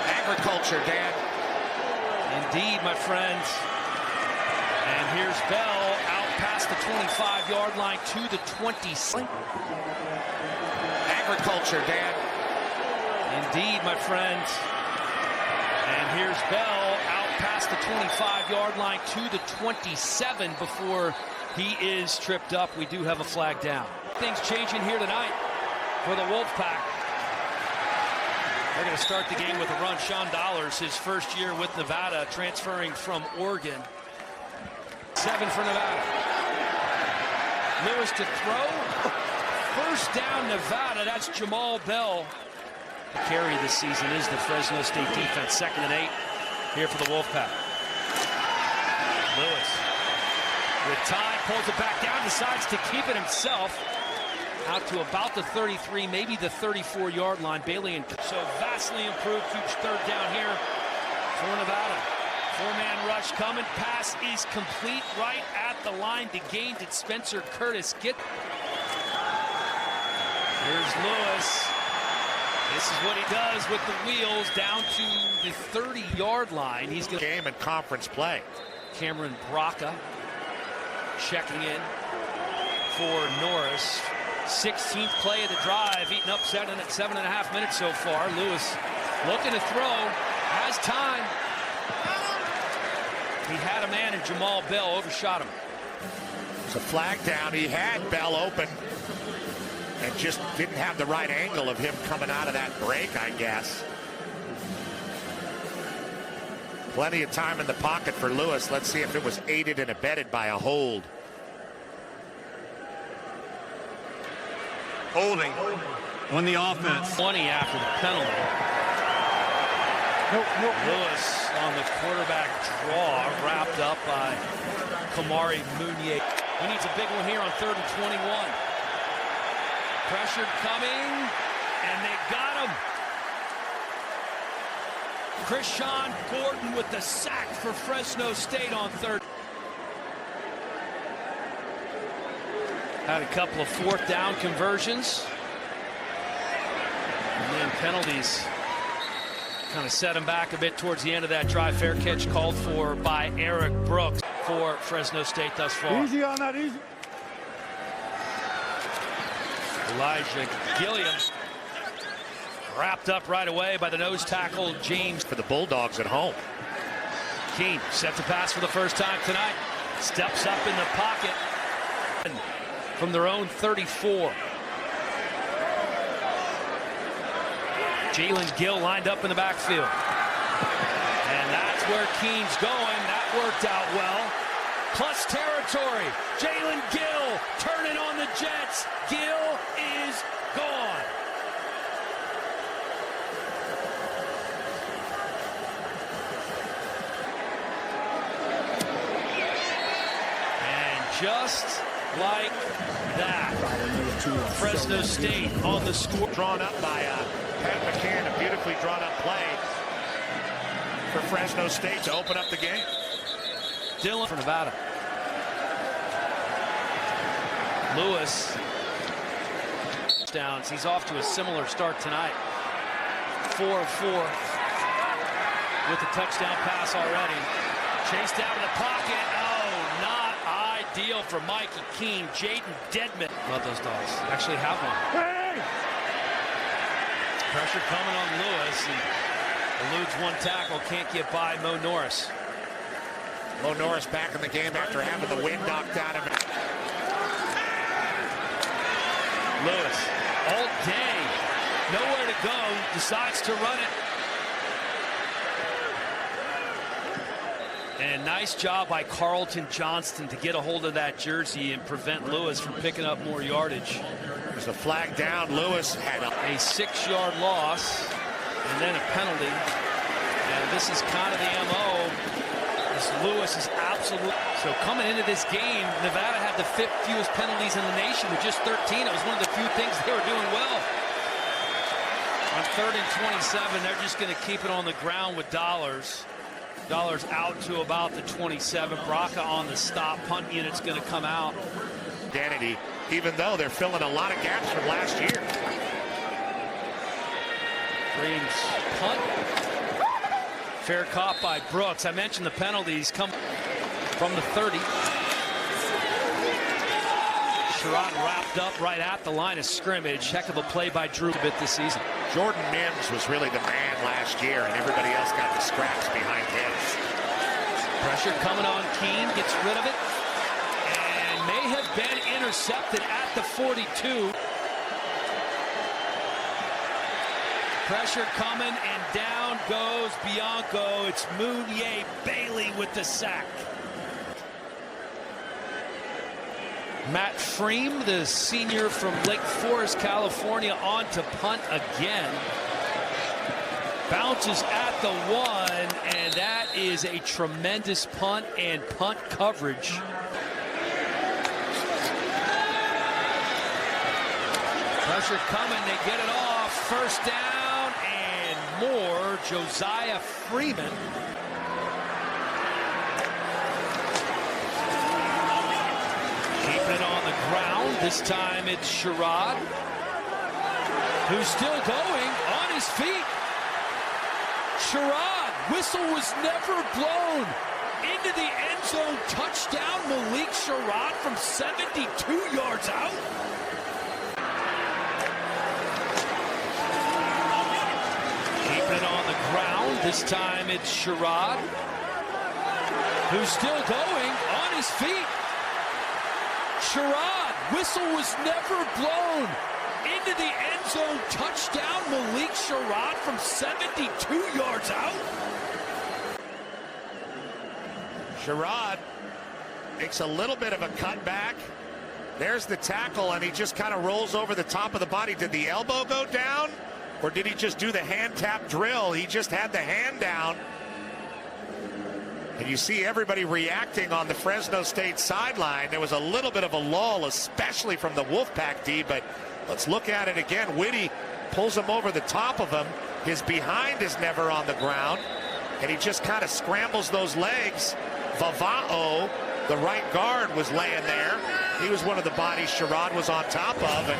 Agriculture, Dan. Indeed, my friends. And here's Bell out past the 25-yard line to the 20. Agriculture, Dan. Indeed, my friends. And here's Bell out past the 25-yard line to the 27 before he is tripped up. We do have a flag down. Things changing here tonight for the Wolfpack. They're going to start the game with a run. Sean Dollars, his first year with Nevada, transferring from Oregon. 7 for Nevada. Lewis to throw. First down, Nevada. That's Jamal Bell. The carry this season is the Fresno State defense. 2nd and 8 here for the Wolfpack. Lewis with time, pulls it back down, decides to keep it himself. Out to about the 33, maybe the 34-yard line. Bailey and so vastly improved. Huge 3rd down here for Nevada. 4-man rush coming. Pass is complete right at the line to gain. Did Spencer Curtis get? Here's Lewis. This is what he does with the wheels down to the 30-yard line. He's going game and conference play. Cameron Braca checking in for Norris. 16th play of the drive, eaten up 7.5 minutes so far. Lewis looking to throw, has time. He had a man in Jamal Bell, overshot him. It's a flag down. He had Bell open and just didn't have the right angle of him coming out of that break, I guess. Plenty of time in the pocket for Lewis. Let's see if it was aided and abetted by a hold. Holding on the offense. 20 after the penalty. Lewis on the quarterback draw, wrapped up by Kamari Mounier. He needs a big one here on 3rd and 21. Pressured coming, and they got him. Krishan Gordon with the sack for Fresno State on 3rd. Had a couple of 4th down conversions. And then penalties kind of set him back a bit towards the end of that drive. Fair catch called for by Eric Brooks for Fresno State thus far. Easy on that, easy. Elijah Gilliam wrapped up right away by the nose tackle James. For the Bulldogs at home. Keene set to pass for the first time tonight. Steps up in the pocket from their own 34. Jalen Gill lined up in the backfield. And that's where Keene's going. That worked out well. Plus territory. Jalen Gill turning on the Jets. Gill is gone. And just like that, Fresno State on the score. Drawn up by Pat McCann, a beautifully drawn up play for Fresno State to open up the game. Dylan for Nevada. Lewis downs. He's off to a similar start tonight. 4 of 4 with the touchdown pass already. Chased out of the pocket. Oh, not ideal for Mikey Keene. Jaden Dedman. Love those dogs. Actually have one. Hey! Pressure coming on Lewis. And eludes one tackle. Can't get by Mo Norris. Mo Norris back in the game after having the wind knocked out of him. Lewis all day. Nowhere to go. Decides to run it. And nice job by Carlton Johnston to get a hold of that jersey and prevent Lewis from picking up more yardage. There's a flag down. Lewis had a 6-yard loss and then a penalty. And this is kind of the MO. This Lewis is absolute. So coming into this game, Nevada had the 5th fewest penalties in the nation with just 13. It was one of the few things they were doing well. On 3rd and 27, they're just going to keep it on the ground with Dollars. Dollars out to about the 27. Braca on the stop. Punt unit's going to come out. Identity, even though they're filling a lot of gaps from last year. Freeman's punt. Fair caught by Brooks. I mentioned the penalties come from the 30. Sherrod wrapped up right at the line of scrimmage. Heck of a play by Drew a bit this season. Jordan Mims was really the man last year, and everybody else got the scraps behind him. Pressure coming on Keene, gets rid of it, and may have been intercepted at the 42. Pressure coming, and down goes Bianco. It's Mounier Bailey with the sack. Matt Freem, the senior from Lake Forest, California, on to punt again. Bounces at the 1, and that is a tremendous punt and punt coverage. Pressure coming, they get it off. First down and more. Josiah Freeman. Keeping it on the ground. This time it's Sherrod, who's still going on his feet. Sherrod, whistle was never blown. Into the end zone, touchdown, Malik Sherrod from 72 yards out. Keeping it on the ground. This time it's Sherrod, who's still going on his feet. Sherrod, whistle was never blown. Into the end zone, touchdown, Malik Sherrod from 72 yards out. Sherrod makes a little bit of a cutback. There's the tackle, and he just kind of rolls over the top of the body. Did the elbow go down, or did he just do the hand tap drill? He just had the hand down. And you see everybody reacting on the Fresno State sideline. There was a little bit of a lull, especially from the Wolfpack D, but let's look at it again. Whitty pulls him over the top of him. His behind is never on the ground, and he just kind of scrambles those legs. Vavao, the right guard, was laying there. He was one of the bodies Sherrod was on top of. And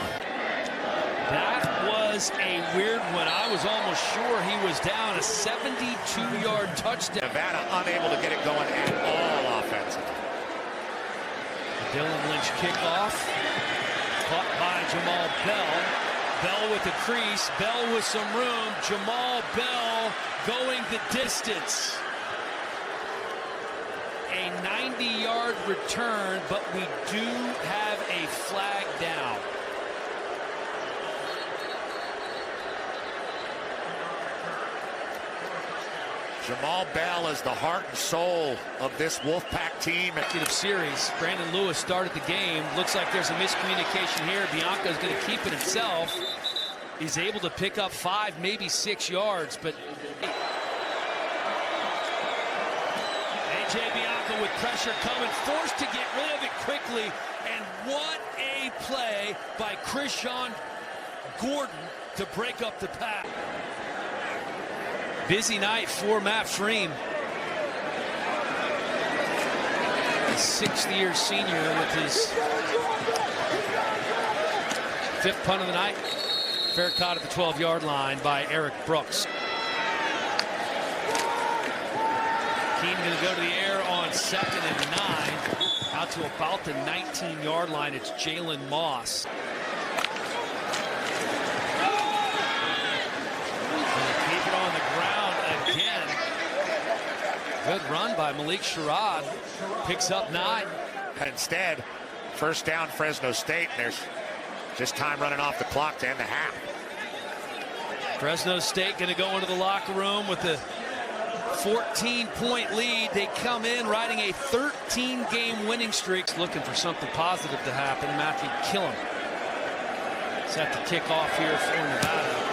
that was a weird one. I was almost sure he was down. A 72-yard touchdown. Nevada unable to get it going at all offensively. Dylan Lynch kickoff. Caught by Jamal Bell. Bell with the crease. Bell with some room. Jamal Bell going the distance. A 90-yard return, but we do have a flag down. Jamal Bell is the heart and soul of this Wolfpack team. Series. Brandon Lewis started the game. Looks like there's a miscommunication here. Bianco's going to keep it himself. He's able to pick up 5, maybe 6 yards, but A.J. Bianco with pressure coming, forced to get rid of it quickly. And what a play by Krishan Gordon to break up the pass. Busy night for Matt Freem. A 6th-year senior with his 5th punt of the night. Fair caught at the 12-yard line by Eric Brooks. Keene going to go to the air on 2nd and 9. Out to about the 19-yard line. It's Jalen Moss. Keep it on the ground again. Good run by Malik Sherrod. Picks up 9. Instead, first down Fresno State. There's just time running off the clock to end the half. Fresno State going to go into the locker room with a 14-point lead. They come in riding a 13-game winning streak. Looking for something positive to happen. Matthew Killam set to kick off here for Nevada.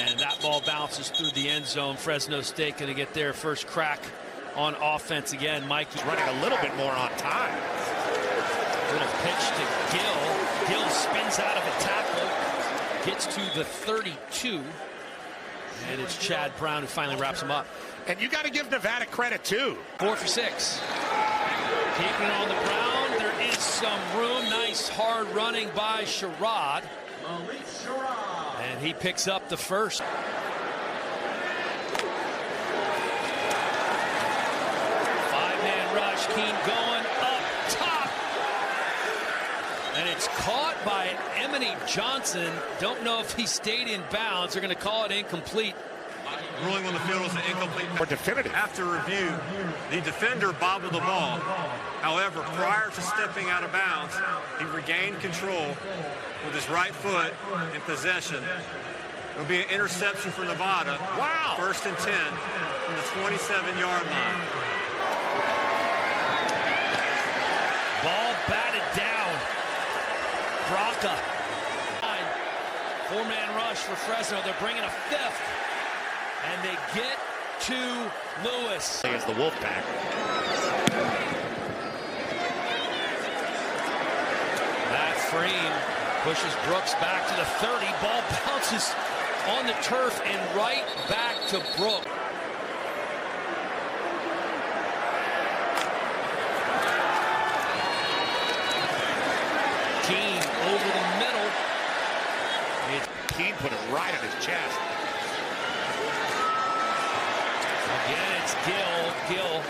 And that ball bounces through the end zone. Fresno State going to get their first crack on offense again. Mikey's running a little bit more on time. Little pitch to Gill. Gill spins out of a tackle. Gets to the 32. And it's Chad Brown who finally wraps him up. And you got to give Nevada credit, too. 4 for 6. Keeping it on the ground. There is some room. Nice hard running by Sherrod. And he picks up the first. Five-man rush. Keene going up top. And it's caught by Emily Johnson. Don't know if he stayed in bounds. They're going to call it incomplete. Ruling on the field was an incomplete. Or definitive. After review, the defender bobbled the ball. However, prior to stepping out of bounds, he regained control with his right foot in possession. It'll be an interception for Nevada. Wow. 1st and 10 from the 27-yard line. Ball batted down. Braca. Four-man rush for Fresno. They're bringing a fifth. And they get to Lewis. As the Wolfpack. Matt Freem pushes Brooks back to the 30. Ball bounces on the turf and right back to Brooks. Keene over the middle. Keene put it right in his chest. Again, it's Gill. Gill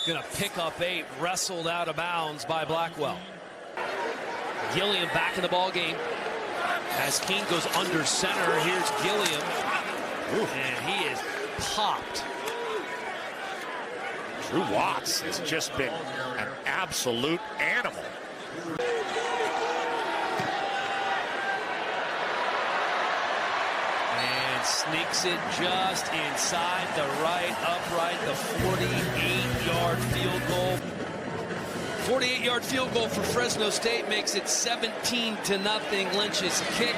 gonna pick up 8, wrestled out of bounds by Blackwell. Gilliam back in the ball game as Keene goes under center. Here's Gilliam. Ooh. And he is popped. Drew Watts has just been an absolute animal. And sneaks it just inside the right upright, the 48-yard field goal. 48-yard field goal for Fresno State makes it 17-0. Lynch's kick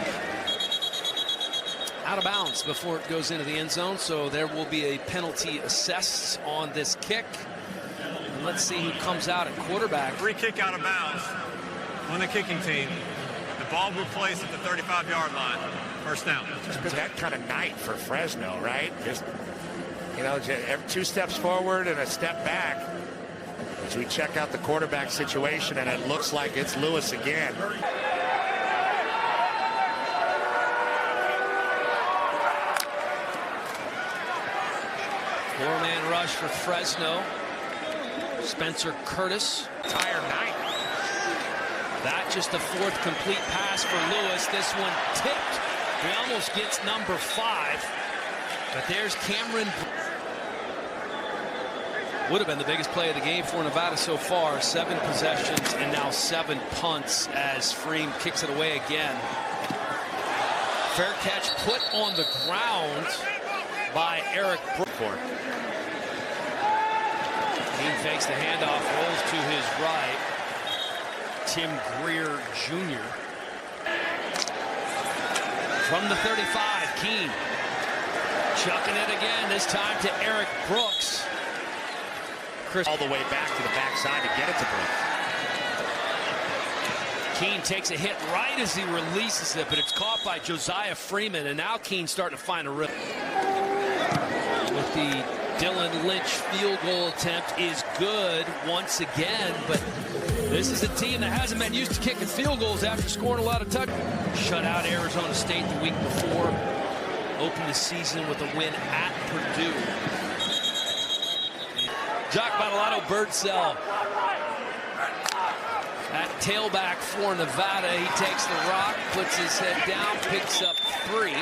out of bounds before it goes into the end zone, so there will be a penalty assessed on this kick. And let's see who comes out at quarterback. Free kick out of bounds on the kicking team. The ball will place at the 35-yard line. First down. Just been that kind of night for Fresno, right? Just, you know, 2 steps forward and a step back. As we check out the quarterback situation, and it looks like it's Lewis again. Four-man rush for Fresno. Spencer Curtis. Entire night. That just the 4th complete pass for Lewis. This one tipped. He almost gets number 5. But there's Cameron. Would have been the biggest play of the game for Nevada so far. 7 possessions and now 7 punts as Freem kicks it away again. Fair catch put on the ground by Eric Brooks. Keene fakes the handoff, rolls to his right. Tim Greer Jr. From the 35, Keene chucking it again, this time to Eric Brooks. Chris all the way back to the backside to get it to Brooks. Keene takes a hit right as he releases it, but it's caught by Josiah Freeman, and now Keene's starting to find a rhythm. With the Dylan Lynch field goal attempt is good once again, but this is a team that hasn't been used to kicking field goals after scoring a lot of touchdowns. Shut out Arizona State the week before. Opened the season with a win at Purdue. Jock Battalato Birdsell at tailback for Nevada. He takes the rock, puts his head down, picks up 3.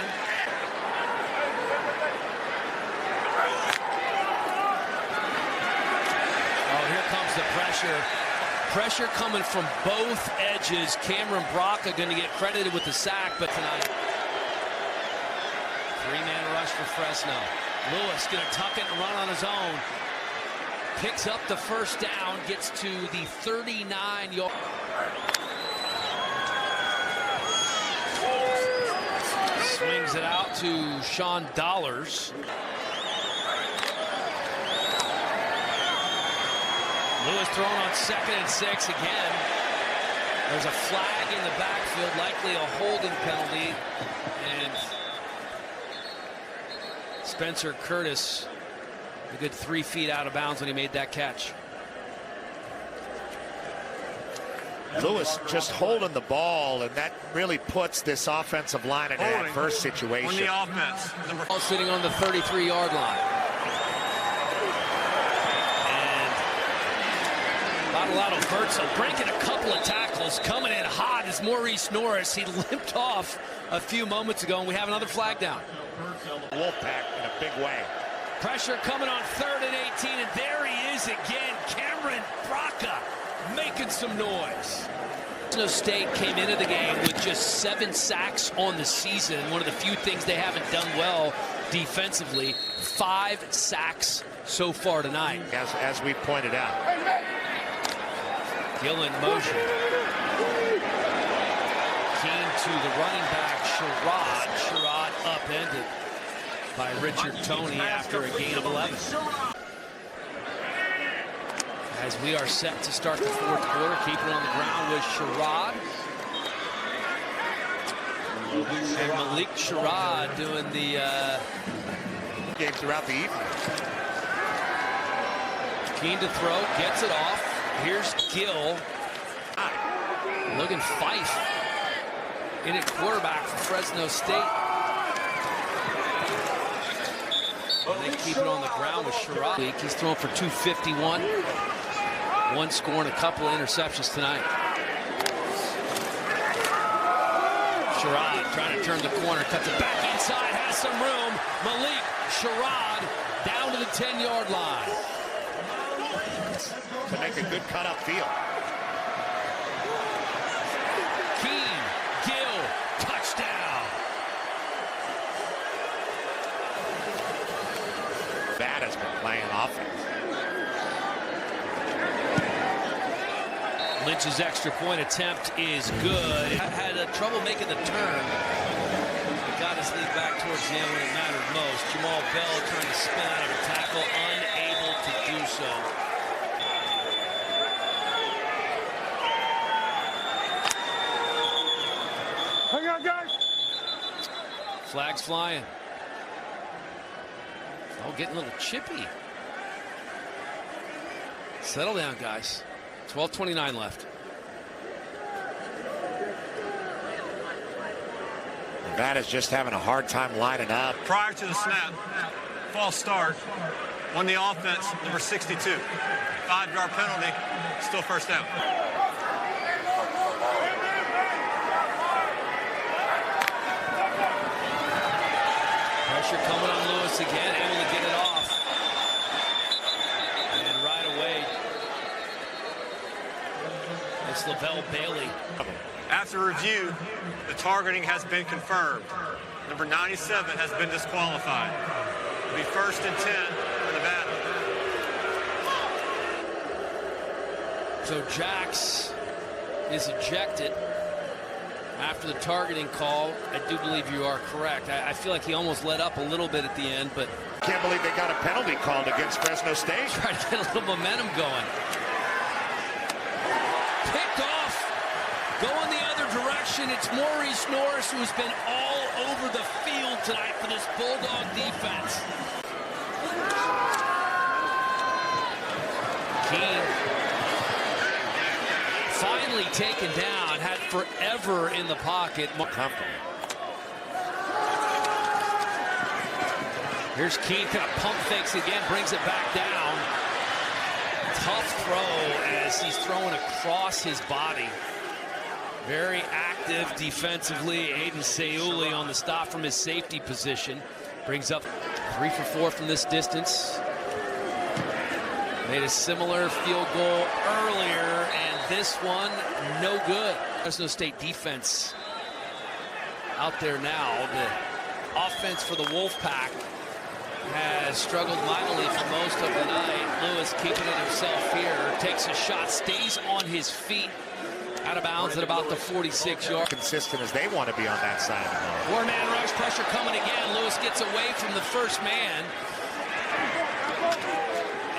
Oh, here comes the pressure. Pressure coming from both edges. Cameron Braca going to get credited with the sack, but tonight. 3-man rush for Fresno. Lewis going to tuck it and run on his own. Picks up the first down, gets to the 39-yard. Swings it out to Sean Dollars. Lewis thrown on 2nd and 6 again. There's a flag in the backfield, likely a holding penalty. And Spencer Curtis a good 3 feet out of bounds when he made that catch. Lewis just holding the ball, and that really puts this offensive line in an adverse situation. On the offense. Ball sitting on the 33-yard line. And Bottolato Bertzel breaking a couple of tackles, coming in hot is Maurice Norris. He limped off a few moments ago, and we have another flag down. Wolfpack in a big way. Pressure coming on 3rd and 18, and there he is again. Cameron Braca making some noise. Fresno State came into the game with just 7 sacks on the season. One of the few things they haven't done well defensively. 5 sacks so far tonight. As we pointed out. Gill in motion. Keene to the running back, Sherrod. Sherrod upended by Richard Toney after a gain of 11. As we are set to start the 4th quarter, keeping on the ground with Sherrod. And Malik Sherrod doing the game throughout the evening. Keene to throw, gets it off. Here's Gill. Logan Fife in at quarterback for Fresno State. And they keep it on the ground with Sherrod. He's thrown for 251. One score and a couple of interceptions tonight. Sherrod trying to turn the corner, cuts it back inside, has some room. Malik Sherrod down to the 10-yard line. To make a good cut upfield. Keene, Gill, touchdown. That has been playing offense. Lynch's extra point attempt is good. Had trouble making the turn. He got his lead back towards the end when it mattered most. Jamal Bell trying to spin out of a tackle, unable to do so. Hang on, guys. Flags flying. Oh, getting a little chippy. Settle down, guys. 12:29 left. Nevada's just having a hard time lining up. Prior to the snap, false start. On the offense, number 62. 5-yard penalty, still first down. Pressure coming on Lewis again, able to get it off. And right away, it's Lavelle Bailey. After review, the targeting has been confirmed. Number 97 has been disqualified. It'll be 1st and 10 for Nevada. So Jax is ejected after the targeting call. I do believe you are correct. I feel like he almost let up a little bit at the end, but Can't believe they got a penalty called against Fresno State. try to get a little momentum going. Picked off, going the other direction. It's Maurice Norris, who's been all over the field tonight for this Bulldog defense. Keene finally taken down, had forever in the pocket. Comfortable. Here's Keene, kind of pump fakes again, brings it back down. Tough throw as he's throwing across his body. Very active defensively. Aiden Seuli on the stop from his safety position. Brings up 3 for 4 from this distance. Made a similar field goal earlier, and this one, no good. Fresno State defense out there now. The offense for the Wolfpack has struggled mightily for most of the night. Lewis keeping it himself here. Takes a shot, stays on his feet. Out of bounds at about the 46-yard. Consistent as they want to be on that side of the ball. 4-man rush, pressure coming again. Lewis gets away from the first man.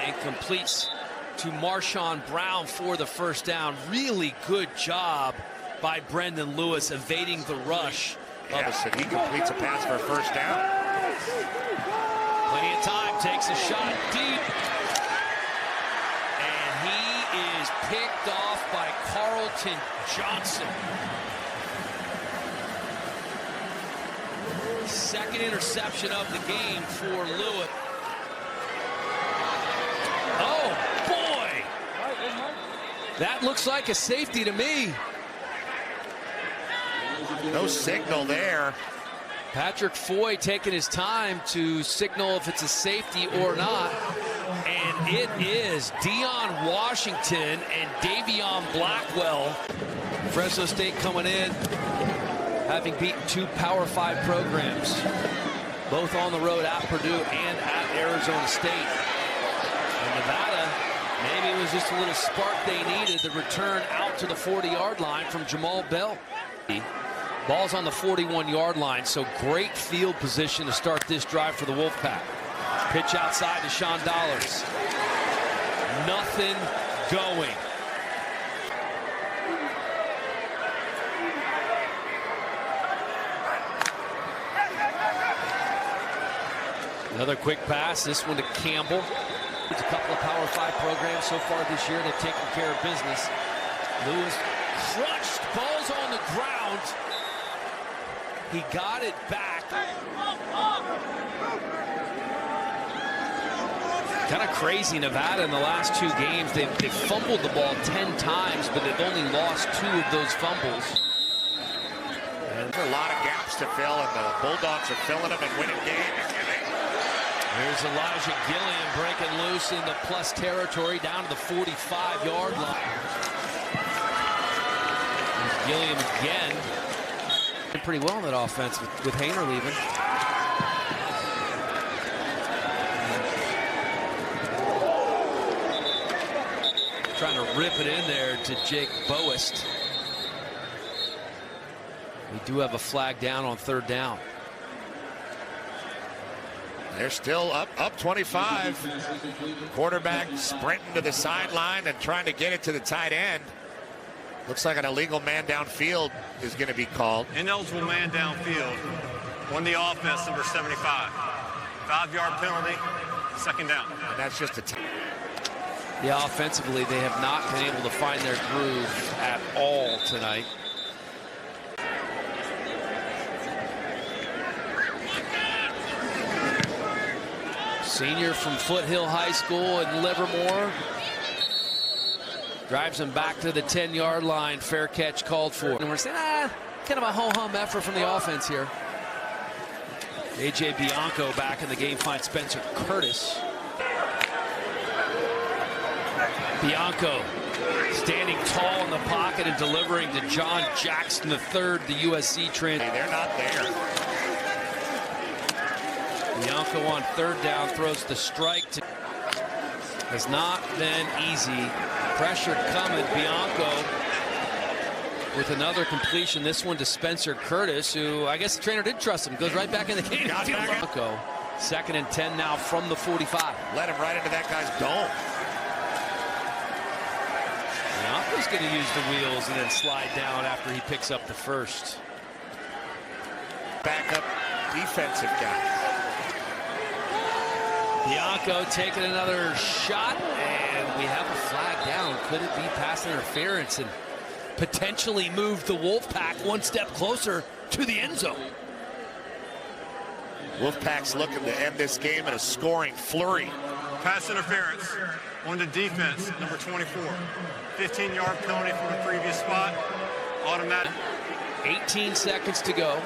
And completes to Marshawn Brown for the first down. Really good job by Brendan Lewis evading the rush. Yes, and he completes a pass for a first down. Plenty of time, takes a shot deep. And he is picked off by Carlton Johnson. Second interception of the game for Lewis. Oh, boy! That looks like a safety to me. No signal there. Patrick Foy taking his time to signal if it's a safety or not. And it is Deion Washington and Davion Blackwell. Fresno State coming in, having beaten 2 Power 5 programs, both on the road at Purdue and at Arizona State. And Nevada, maybe it was just a little spark they needed. The return out to the 40-yard line from Jamal Bell. Ball's on the 41-yard line, so great field position to start this drive for the Wolfpack. Pitch outside to Sean Dollars. Nothing going. Another quick pass, this one to Campbell. It's a couple of Power 5 programs so far this year. They've taken care of business. Lewis crunched, ball's on the ground. He got it back. Kind of crazy, Nevada in the last 2 games. They've fumbled the ball 10 times, but they've only lost 2 of those fumbles. And there's a lot of gaps to fill, and the Bulldogs are filling them and winning games. Here's Elijah Gilliam breaking loose in the plus territory down to the 45-yard line. Here's Gilliam again. Did pretty well in that offense with Hainer leaving. Trying to rip it in there to Jake Boast. We do have a flag down on 3rd down. They're still up 25. Quarterback sprinting to the sideline and trying to get it to the tight end. Looks like an illegal man downfield is going to be called. Ineligible man downfield on the offense, number 75. 5-yard penalty, 2nd down. And that's just a Yeah, offensively, they have not been able to find their groove at all tonight. Senior from Foothill High School in Livermore. Drives him back to the 10-yard line. Fair catch called for. And we're saying, kind of a ho-hum effort from the offense here. A.J. Bianco back in the game finds Spencer Curtis. Bianco standing tall in the pocket and delivering to John Jackson III, the USC transfer. They're not there. Bianco on 3rd down throws the strike. Has not been easy. Pressure coming. Bianco with another completion. This one to Spencer Curtis, who I guess the trainer did trust him. Goes right back in the game. Bianco, 2nd and 10 now from the 45. Let him right into that guy's dome. Bianco's going to use the wheels and then slide down after he picks up the 1st. Backup defensive guy. Bianco taking another shot, and we have a flag down. Could it be pass interference and potentially move the Wolfpack 1 step closer to the end zone? Wolfpack's looking to end this game in a scoring flurry. Pass interference on the defense, number 24. 15-yard penalty from the previous spot. Automatic. 18 seconds to go.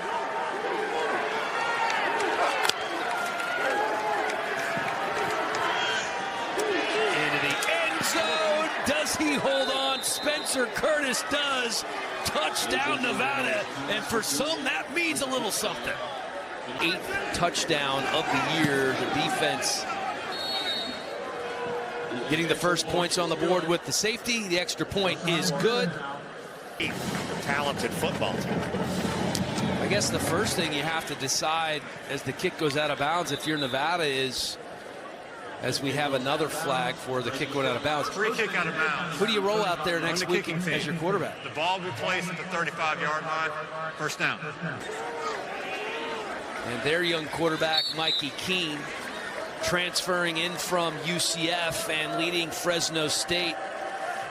Does he hold on? Spencer Curtis does. Touchdown, Nevada. And for some, that means a little something. 8th touchdown of the year. The defense getting the first points on the board with the safety. The extra point is good. Talented football team. I guess the first thing you have to decide as the kick goes out of bounds, if you're Nevada, is, as we have another flag for the kick going out of bounds. Free kick out of bounds. Who do you roll out there next week as your quarterback? The ball will be placed at the 35-yard line. 1st down. And their young quarterback, Mikey Keene, transferring in from UCF and leading Fresno State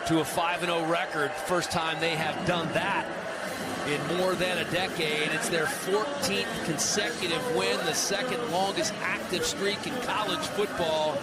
to a 5-0 record. First time they have done that in more than a decade. It's their 14th consecutive win, the second longest active streak in college football.